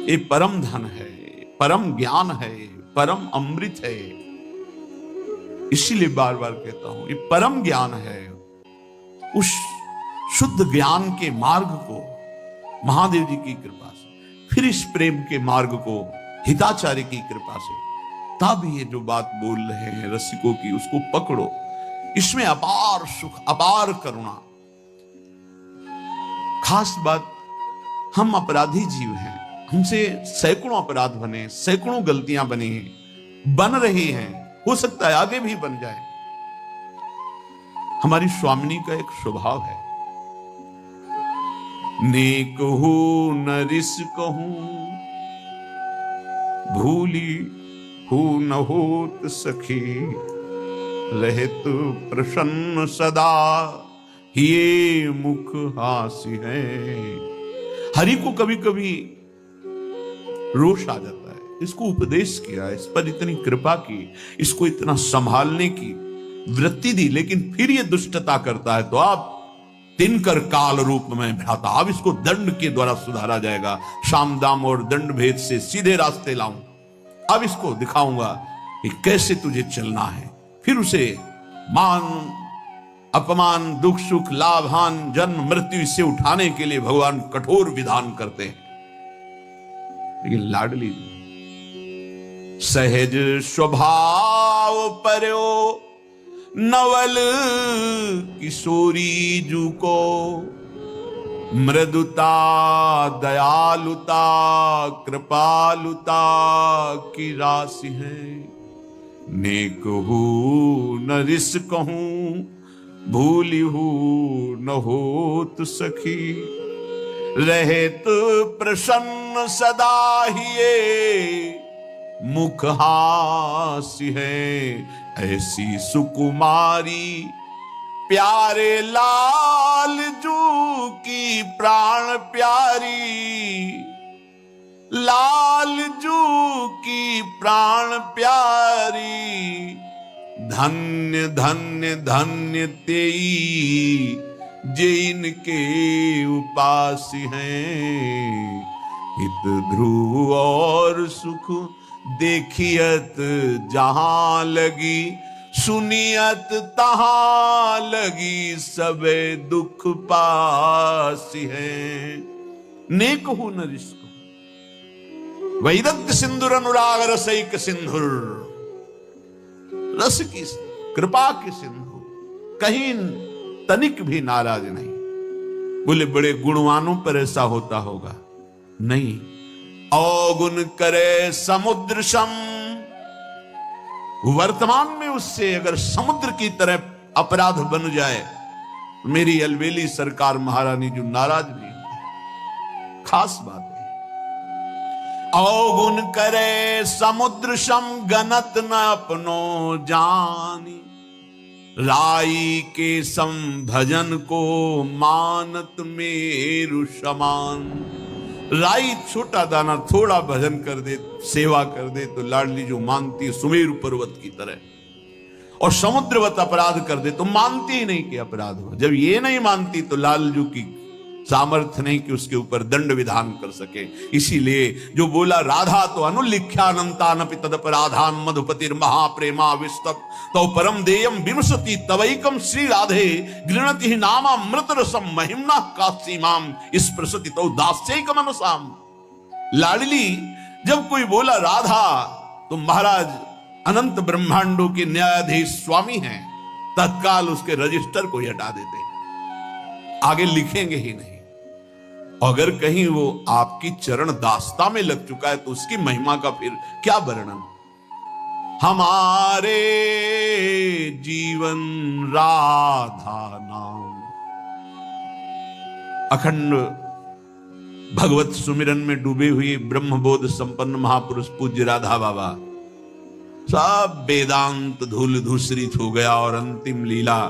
ये परम धन है, परम ज्ञान है, परम अमृत है। इसीलिए बार बार कहता हूं ये परम ज्ञान है। उस शुद्ध ज्ञान के मार्ग को महादेव जी की कृपा से, फिर इस प्रेम के मार्ग को हिताचार्य की कृपा से, तब ये जो बात बोल रहे हैं रसिकों की उसको पकड़ो। इसमें अपार सुख, अपार करुणा। खास बात, हम अपराधी जीव हैं, हमसे सैकड़ों अपराध बने, सैकड़ों गलतियां बनी हैं, बन रही हैं, हो सकता है आगे भी बन जाए। हमारी स्वामिनी का एक स्वभाव है, नेक हो न रिस कहूं, भूली हो न होत सखी, रहत प्रसन्न सदा, ये मुख हास्य है। हरि को कभी कभी रोष आ जाता है, इसको उपदेश किया, इस पर इतनी कृपा की, इसको इतना संभालने की वृत्ति दी, लेकिन फिर ये दुष्टता करता है, तो आप तिनकर काल रूप में भ्राता, अब इसको दंड के द्वारा सुधारा जाएगा। शाम दाम और दंड भेद से सीधे रास्ते लाऊं, अब इसको दिखाऊंगा कि कैसे तुझे चलना है। फिर उसे मान अपमान, दुख सुख, लाभ हान, जन्म मृत्यु से उठाने के लिए भगवान कठोर विधान करते हैं। लेकिन लाडली सहज स्वभाव पर्यो, नवल किशोरी जू को, मृदुता दयालुता कृपालुता की राशि है। नेक हूं न रिस कहूं, भूली हूं न होत सखी, रहत प्रसन्न सदा ही, मुख हास्य है। ऐसी सुकुमारी प्यारे लाल जू की प्राण प्यारी, लाल जू की प्राण प्यारी, धन्य धन्य धन्य तेई जे इनके उपास हैं। हित ध्रुव और सुख देखियत जहां लगी, सुनियत तहां लगी, सबे दुख पास है। नेक हूं न रिस्क, वैदत्त सिंधुर अनुराग रसैक सिंधुर, रस की कृपा की सिंधु, कहीं तनिक भी नाराज नहीं। बोले बड़े गुणवानों पर ऐसा होता होगा, नहीं। अवगुण करे समुद्र सम, वर्तमान में उससे अगर समुद्र की तरह अपराध बन जाए, मेरी अलवेली सरकार महारानी जो नाराज नहीं होती। खास बात है, अवगुण करे समुद्र सम, गनत न अपनो जानी, राई के सम भजन को मानत मेरु समान। राई छोटा दाना थोड़ा भजन कर दे, सेवा कर दे, तो लाडली जो मानती है सुमेरु पर्वत की तरह। और समुद्रवत अपराध कर दे तो मानती ही नहीं कि अपराध हो। जब ये नहीं मानती तो लालजू की सामर्थ्य नहीं कि उसके ऊपर दंड विधान कर सके। इसीलिए जो बोला राधा तो अनुलिख्यानंतानपि तदपराधान, मधुपतिर महाप्रेमा विस्तप तो परम देयम विमसति तवैकम श्री राधे, गृणति नामा मृत रसम महिम्ना कासीमाम, इस प्रसति तो दास्यैकम अनुसाम। लाडली जब कोई बोला राधा तो महाराज अनंत ब्रह्मांडों के न्यायाधीश स्वामी हैं, तत्काल उसके रजिस्टर को हटा देते, आगे लिखेंगे ही नहीं। अगर कहीं वो आपकी चरण दास्ता में लग चुका है तो उसकी महिमा का फिर क्या वर्णन। हमारे जीवन राधा नाम, अखंड भगवत सुमिरन में डूबे हुए ब्रह्मबोध संपन्न महापुरुष पूज्य राधा बाबा, सब वेदांत धूल धूसरित हो गया और अंतिम लीला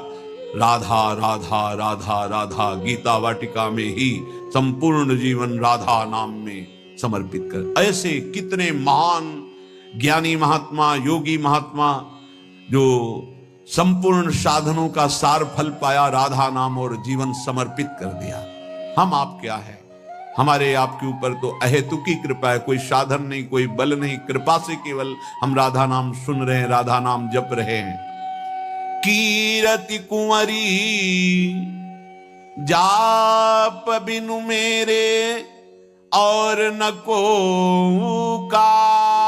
राधा राधा राधा राधा गीता वाटिका में ही संपूर्ण जीवन राधा नाम में समर्पित कर। ऐसे कितने महान ज्ञानी महात्मा, योगी महात्मा जो संपूर्ण साधनों का सार फल पाया, राधा नाम और जीवन समर्पित कर दिया। हम आप क्या है, हमारे आपके ऊपर तो अहेतुकी कृपा है, कोई साधन नहीं, कोई बल नहीं, कृपा से केवल हम राधा नाम सुन रहे हैं, राधा नाम जप रहे हैं। कीरति कुंवरी जाप बिनु मेरे और न को काम,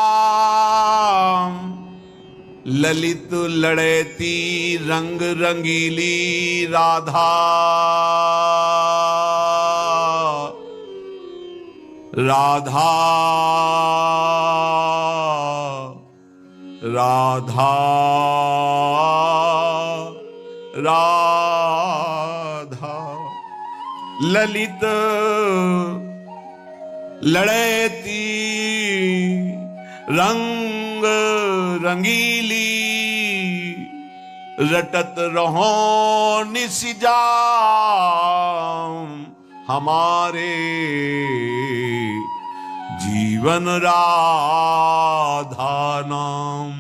ललित लड़ेती रंग रंगीली राधा, राधा राधा राधा ललित लड़ेती रंग रंगीली रटत रहो निसिजाम हमारे जीवन राधा नाम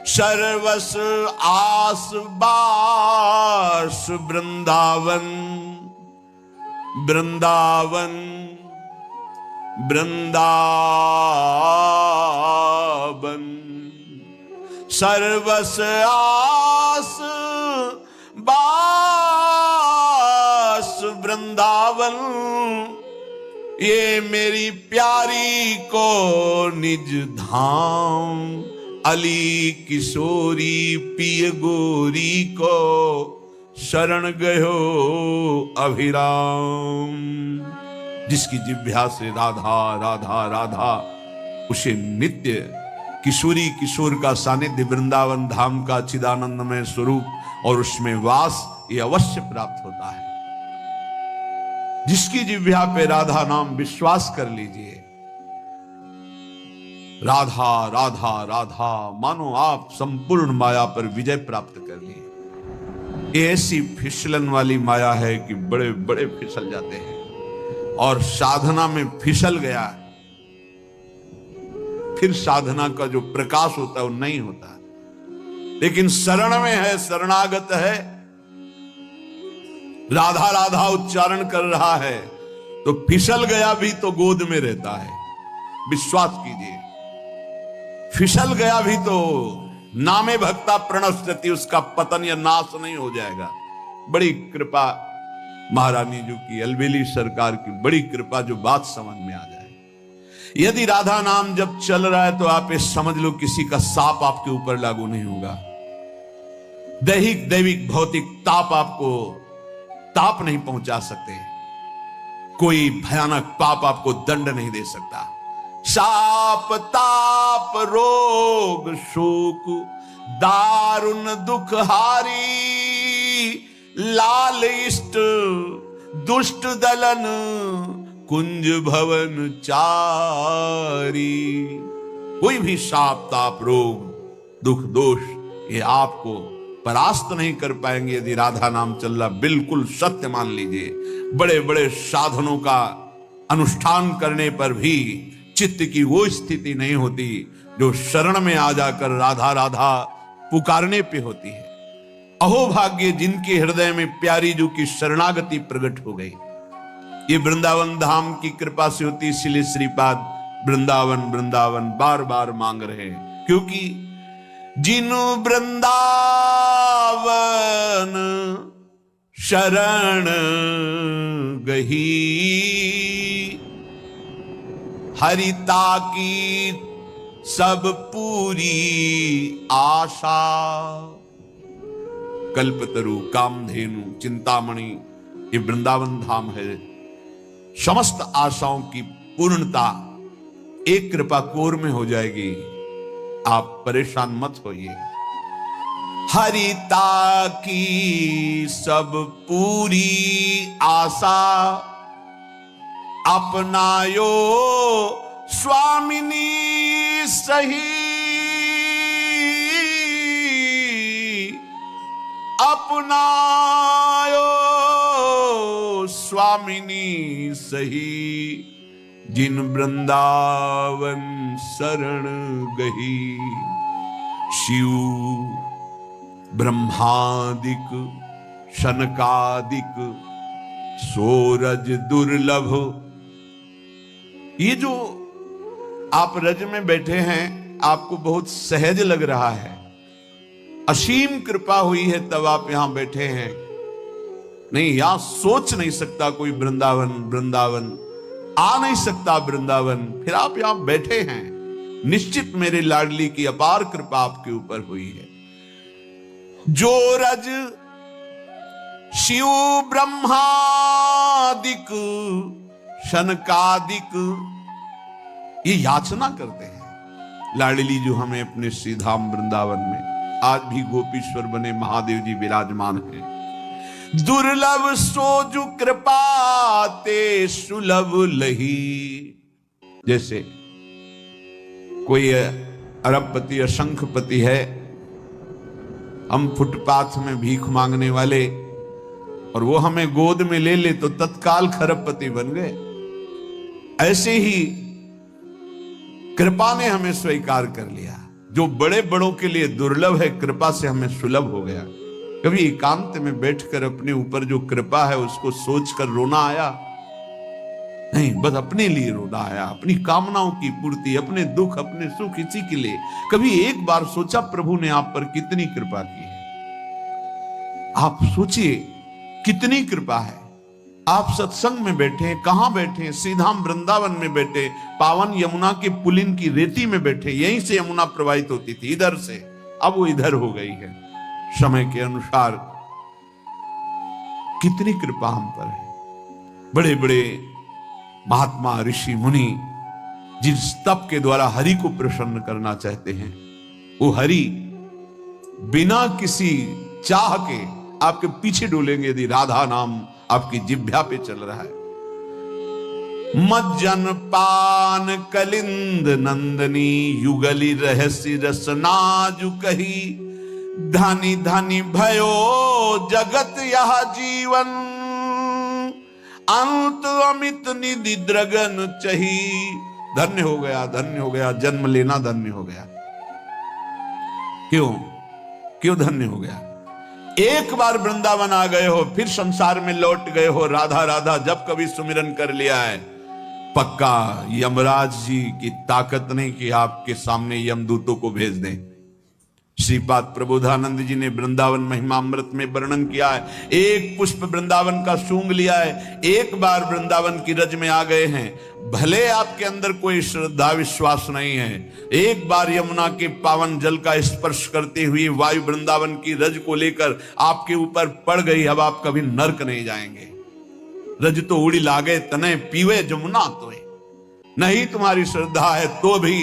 सर्वस आस बास वृंदावन वृंदावन वृंदावन सर्वस आस बास वृंदावन ये मेरी प्यारी को निज धाम अली किशोरी पिय गोरी को शरण गयो अभिराम। जिसकी जिह्वा से राधा राधा राधा उसे नित्य किशोरी किशोर का सानिध्य वृंदावन धाम का चिदानंदमय स्वरूप और उसमें वास ये अवश्य प्राप्त होता है। जिसकी जिह्वा पे राधा नाम विश्वास कर लीजिए, राधा राधा राधा मानो आप संपूर्ण माया पर विजय प्राप्त कर लिए। ऐसी फिसलन वाली माया है कि बड़े बड़े फिसल जाते हैं और साधना में फिसल गया फिर साधना का जो प्रकाश होता है वो नहीं होता। लेकिन शरण में है, शरणागत है, राधा राधा उच्चारण कर रहा है तो फिसल गया भी तो गोद में रहता है। विश्वास कीजिए, फिसल गया भी तो नामे भक्ता प्रणश्यति, उसका पतन या नाश नहीं हो जाएगा। बड़ी कृपा महारानी जी की, अलबेली सरकार की बड़ी कृपा जो बात समझ में आ जाए। यदि राधा नाम जब चल रहा है तो आप ये समझ लो किसी का साप आपके ऊपर लागू नहीं होगा। दैहिक दैविक भौतिक ताप आपको ताप नहीं पहुंचा सकते। कोई भयानक पाप आपको दंड नहीं दे सकता। शाप ताप रोग शोक दारुण दुख हारी लाल इष्ट दुष्ट दलन कुंज भवन चारी। कोई भी शाप ताप रोग दुख दोष ये आपको परास्त नहीं कर पाएंगे यदि राधा नाम चल रहा। बिल्कुल सत्य मान लीजिए। बड़े बड़े साधनों का अनुष्ठान करने पर भी चित्त की वो स्थिति नहीं होती जो शरण में आ जाकर राधा राधा पुकारने पे होती है। अहो भाग्य जिनके हृदय में प्यारी जो की शरणागति प्रकट हो गई। ये वृंदावन धाम की कृपा से होती। इसलिए श्रीपाद वृंदावन वृंदावन बार बार मांग रहे हैं, क्योंकि जिनु वृंदावन शरण गही हरिता की सब पूरी आशा। कल्पतरु कामधेनु चिंतामणि ये वृंदावन धाम है। समस्त आशाओं की पूर्णता एक कृपा कोर में हो जाएगी। आप परेशान मत होइए। हरिता की सब पूरी आशा अपनायो स्वामिनी सही। अपनायो स्वामिनी सही जिन वृंदावन शरण गही। शिव ब्रह्मादिक शनकादिक सोरज दुर्लभ। ये जो आप रज में बैठे हैं आपको बहुत सहज लग रहा है। असीम कृपा हुई है तब आप यहां बैठे हैं। नहीं, यहां सोच नहीं सकता कोई वृंदावन वृंदावन आ नहीं सकता वृंदावन, फिर आप यहां बैठे हैं। निश्चित मेरे लाडली की अपार कृपा आपके ऊपर हुई है। जो रज शिव ब्रह्मादिक शनकादिक, ये याचना करते हैं। लाडली जो हमें अपने श्री धाम वृंदावन में आज भी गोपीश्वर बने महादेव जी विराजमान हैं। दुर्लभ सोजु कृपा ते सुलभ लही। जैसे कोई अरबपति या शंखपति है, हम फुटपाथ में भीख मांगने वाले, और वो हमें गोद में ले ले तो तत्काल खरबपति बन गए। ऐसे ही कृपा ने हमें स्वीकार कर लिया। जो बड़े बड़ों के लिए दुर्लभ है, कृपा से हमें सुलभ हो गया। कभी एकांत में बैठकर अपने ऊपर जो कृपा है उसको सोचकर रोना आया? नहीं, बस अपने लिए रोना आया, अपनी कामनाओं की पूर्ति, अपने दुख, अपने सुख, इसी के लिए। कभी एक बार सोचा प्रभु ने आप पर कितनी कृपा की है? आप सोचिए कितनी कृपा है। आप सत्संग में बैठे हैं, कहां बैठे हैं? श्रीधाम वृंदावन में बैठे, पावन यमुना के पुलिन की रेती में बैठे। यहीं से यमुना प्रवाहित होती थी, इधर से, अब वो इधर हो गई है। समय के अनुसार कितनी कृपा हम पर है। बड़े बड़े महात्मा, ऋषि, मुनि जिस तप के द्वारा हरि को प्रसन्न करना चाहते हैं, वो हरि बिना किसी चाह के आपके पीछे डोलेंगे यदि राधा नाम आपकी जिह्वा पे चल रहा है। मज्जन पान कलिंद नंदनी युगली रहस्य रसनाजु कही। धनी धनी भयो जगत यह जीवन अंत अमित निधि द्रगन चही। धन्य हो गया, धन्य हो गया, जन्म लेना धन्य हो गया। क्यों धन्य हो गया? एक बार वृंदावन आ गए हो, फिर संसार में लौट गए हो। राधा राधा जब कभी सुमिरन कर लिया है, पक्का यमराज जी की ताकत नहीं कि आपके सामने यमदूतों को भेज दें। श्रीपाद प्रबोधानंद जी ने वृंदावन महिमामृत में वर्णन किया है। एक पुष्प वृंदावन का सूंघ लिया है, एक बार वृंदावन की रज में आ गए हैं, भले आपके अंदर कोई श्रद्धा विश्वास नहीं है, एक बार यमुना के पावन जल का स्पर्श करते हुए वायु वृंदावन की रज को लेकर आपके ऊपर पड़ गई, अब आप कभी नरक नहीं जाएंगे। रज तो उड़ी लागे तने पीवे जमुना तोए। नहीं तुम्हारी श्रद्धा है तो भी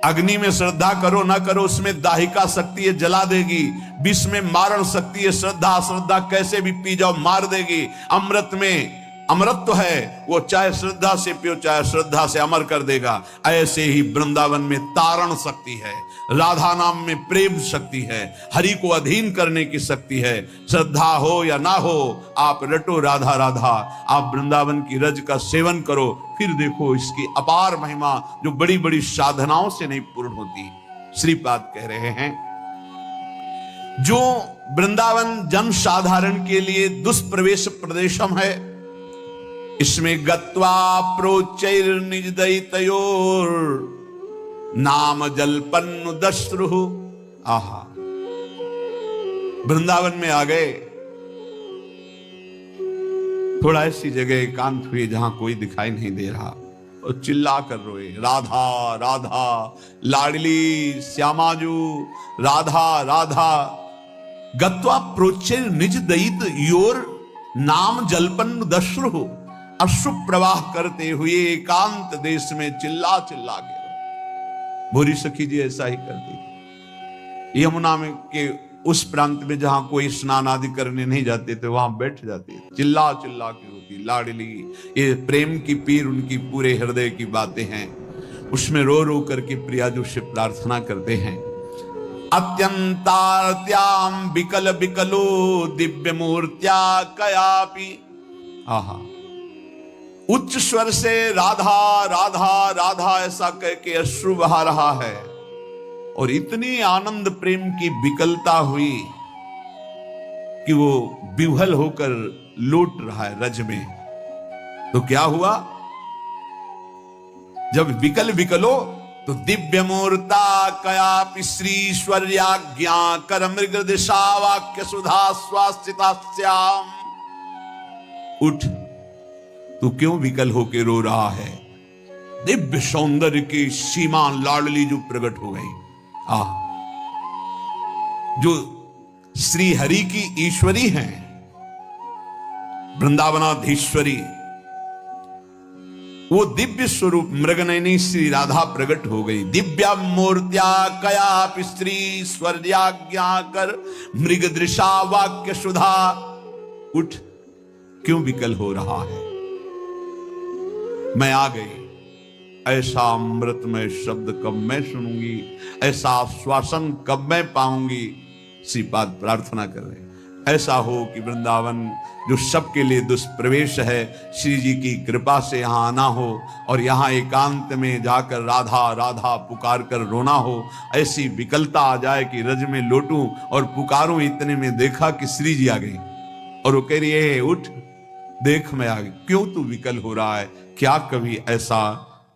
अग्नि में श्रद्धा करो ना करो, उसमें दाहिका शक्ति है, जला देगी। विष में मारण शक्ति है, श्रद्धा श्रद्धा कैसे भी पी जाओ मार देगी। अमृत में अमृत तो है, वो चाहे श्रद्धा से पियो चाहे श्रद्धा से अमर कर देगा। ऐसे ही वृंदावन में तारण शक्ति है, राधा नाम में प्रेम शक्ति है, हरि को अधीन करने की शक्ति है। श्रद्धा हो या ना हो, आप रटो राधा राधा, आप वृंदावन की रज का सेवन करो, फिर देखो इसकी अपार महिमा जो बड़ी बड़ी साधनाओं से नहीं पूर्ण होती। श्रीपाद कह रहे हैं, जो वृंदावन जन साधारण के लिए दुष्प्रवेश प्रदेशम है, इसमें गत्वा प्रोचैर निज दैतयोर नाम जलपन्नु दश्रु। आहा, वृंदावन में आ गए, थोड़ा ऐसी जगह एकांत हुई जहां कोई दिखाई नहीं दे रहा, और चिल्ला कर रोए, राधा राधा, लाडली श्यामाजू, राधा राधा। गत्वा प्रोचैर निज दैत योर नाम जलपन्नु दश्रु। अश्रु प्रवाह करते हुए एकांत देश में चिल्ला चिल्ला के भूरी सखी जी ऐसा ही करती थी। यमुना में के उस प्रांत में जहां कोई स्नान आदि करने नहीं जाते थे, वहां बैठ जाती, चिल्ला चिल्ला के होती लाडली। ये प्रेम की पीर उनकी पूरे हृदय की बातें हैं, उसमें रो रो करके प्रियाजू से प्रार्थना करते हैं। अत्यंतार्त्याम विकल विकलो दिव्य मूर्त्या कयापि। आहा, उच्च स्वर से राधा राधा राधा ऐसा कह के अश्रु बहा रहा है, और इतनी आनंद प्रेम की विकलता हुई कि वो विह्वल होकर लौट रहा है रज में। तो क्या हुआ? जब विकल विकलो तो दिव्य मूर्ता कयापि श्रीश्वर्याज्ञा कर मृग दिशा वाक्य सुधा स्वास्थिता श्याम। उठ, तू क्यों विकल होके रो रहा है? दिव्य सौंदर्य की सीमा लाडली जो प्रकट हो गई। जो श्री हरि की ईश्वरी हैं, वृंदावनाधीश्वरी, वो दिव्य स्वरूप मृगनयनी श्री राधा प्रकट हो गई। दिव्या मूर्त्या कयापि स्त्री स्वर्याज्ञा कर मृग दृशा वाक्य सुधा। उठ, क्यों विकल हो रहा है? मैं आ गई। ऐसा अमृतमय शब्द कब मैं सुनूंगी, ऐसा आश्वासन कब मैं पाऊंगी? श्रीपाद प्रार्थना कर रहे, ऐसा हो कि वृंदावन जो सबके लिए दुष्प्रवेश है, श्री जी की कृपा से यहां आना हो और यहां एकांत में जाकर राधा राधा पुकार कर रोना हो। ऐसी विकलता आ जाए कि रज में लोटूं और पुकारूं, इतने में देखा कि श्री जी आ गई और वो कह रही है उठ देख मैं आ गई। क्यों तू विकल हो रहा है? क्या कभी ऐसा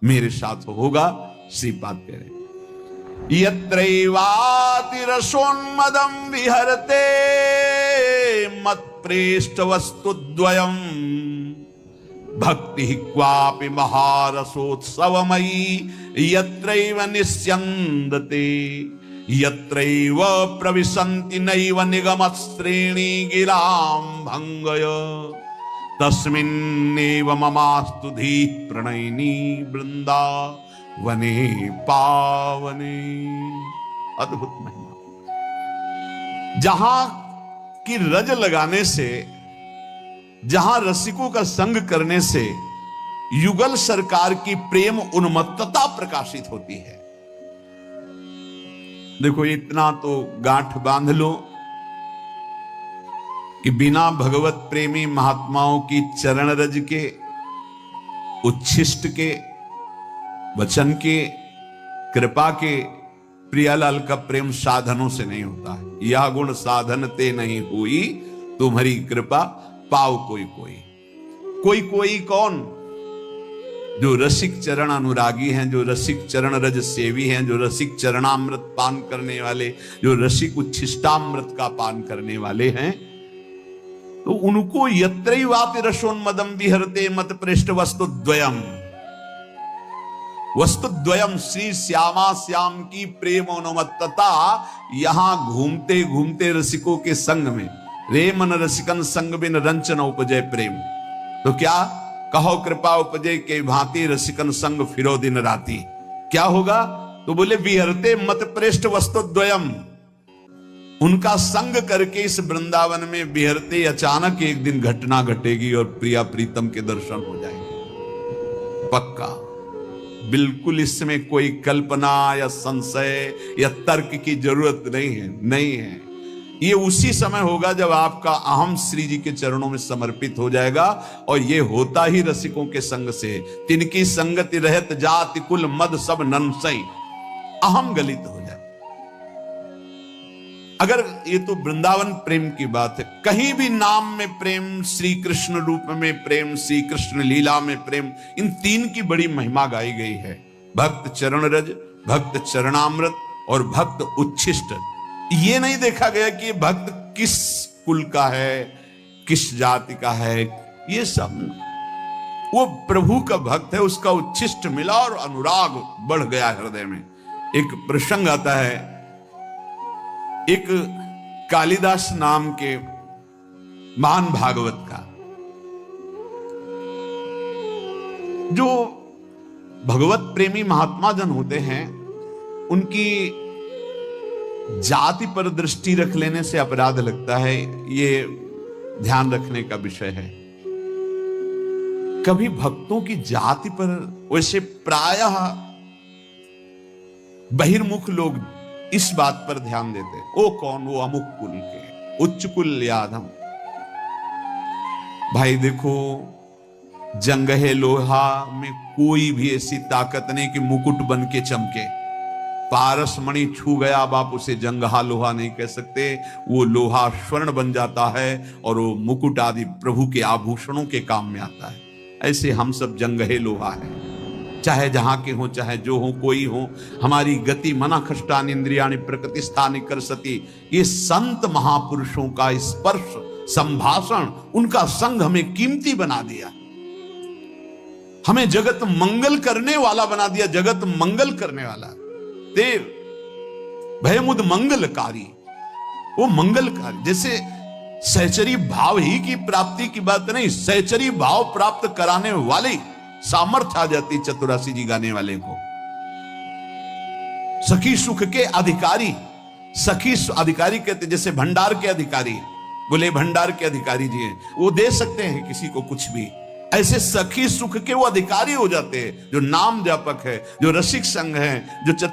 मेरे साथ होगा? श्रीपाद कह रहे यत्रैवातिरसोन्मदं विहरते मत्प्रेष्ठ वस्तुद्वयम् भक्ति क्वापि महारसोत्सवमयी यत्रैव निस्यन्दते यत्रैव प्रविशन्ति नैव निगमश्रेणी गिरां भंगय तस्मिन्नेव ममास्तु धीः प्रणयिनी वृंदा वने पावने। अद्भुत महिमा। जहां की रज लगाने से, जहां रसिकों का संग करने से युगल सरकार की प्रेम उन्मत्तता प्रकाशित होती है। देखो इतना तो गांठ बांध लो कि बिना भगवत प्रेमी महात्माओं की चरण रज के, उच्छिष्ट के, वचन के, कृपा के, प्रियालाल का प्रेम साधनों से नहीं होता है। यह गुण साधन ते नहीं हुई तुम्हारी कृपा पाओ कोई कोई। कोई कोई कौन? जो रसिक चरण अनुरागी हैं, जो रसिक चरण रज सेवी हैं, जो रसिक चरणामृत पान करने वाले, जो रसिक उच्छिष्टामृत का पान करने वाले हैं, तो उनको यत्रैवापि रसोन्मदं विहरते मत पृष्ठ वस्तुद्वयम्। वस्तुद्वयम श्री श्यामा श्याम की प्रेम अनुमत्तता यहां घूमते घूमते रसिकों के संग में, रे मन रसिकन संग बिन रंचन उपजय प्रेम। तो क्या कहो कृपा उपजय के भांति रसिकन संग फिरो दिन राती। क्या होगा? तो बोले विहरते मत पृष्ठ वस्तुद्वयम। उनका संग करके इस वृंदावन में विहरते अचानक एक दिन घटना घटेगी और प्रिया प्रीतम के दर्शन हो जाएंगे। पक्का, बिल्कुल इसमें कोई कल्पना या संशय या तर्क की जरूरत नहीं है। नहीं है, ये उसी समय होगा जब आपका अहम श्री जी के चरणों में समर्पित हो जाएगा। और ये होता ही रसिकों के संग से। तिनकी संगति रहत जाति कुल मद सब ननसई, अहम गलित हो जाए। अगर ये तो वृंदावन प्रेम की बात है, कहीं भी नाम में प्रेम, श्री कृष्ण रूप में प्रेम, श्री कृष्ण लीला में प्रेम, इन तीन की बड़ी महिमा गाई गई है। भक्त चरण रज, भक्त चरणामृत और भक्त उच्छिष्ट। ये नहीं देखा गया कि भक्त किस कुल का है, किस जाति का है। ये सब वो प्रभु का भक्त है, उसका उच्छिष्ट मिला और अनुराग बढ़ गया हृदय में। एक प्रसंग आता है, एक कालिदास नाम के महान भागवत का, जो भगवत प्रेमी महात्मा जन होते हैं, उनकी जाति पर दृष्टि रख लेने से अपराध लगता है। ये ध्यान रखने का विषय है। कभी भक्तों की जाति पर, वैसे प्रायः बहिर्मुख लोग इस बात पर ध्यान देते, वो कौन, वो अमुक कुल के, उच्च कुल यादम। भाई देखो, जंगहे लोहा में कोई भी ऐसी ताकत नहीं कि मुकुट बन के चमके। पारस मणि छू गया, अब आप उसे जंगहा लोहा नहीं कह सकते। वो लोहा स्वर्ण बन जाता है और वो मुकुट आदि प्रभु के आभूषणों के काम में आता है। ऐसे हम सब जंगहे लोहा है, चाहे जहां के हो, चाहे जो हो, कोई हो। हमारी गति मना खष्टानि इंद्रियाणि प्रकृतिस्थानि करसति। ये संत महापुरुषों का स्पर्श, संभाषण, उनका संग हमें कीमती बना दिया, हमें जगत मंगल करने वाला बना दिया। जगत मंगल करने वाला देव भयमुद मंगलकारी, वो मंगलकारी। जैसे सहचरी भाव ही की प्राप्ति की बात नहीं, सहचरी भाव प्राप्त कराने वाले सामर्थ्य आ जाती चतुरासी जी गाने वाले को। सखी सुख के अधिकारी, सखी अधिकारी कहते जैसे भंडार के अधिकारी, बोले भंडार के अधिकारी जी हैं, वो दे सकते हैं किसी को कुछ भी। ऐसे सखी सुख के वो अधिकारी हो जाते हैं, जो नाम जापक है, जो रसिक संघ है, जो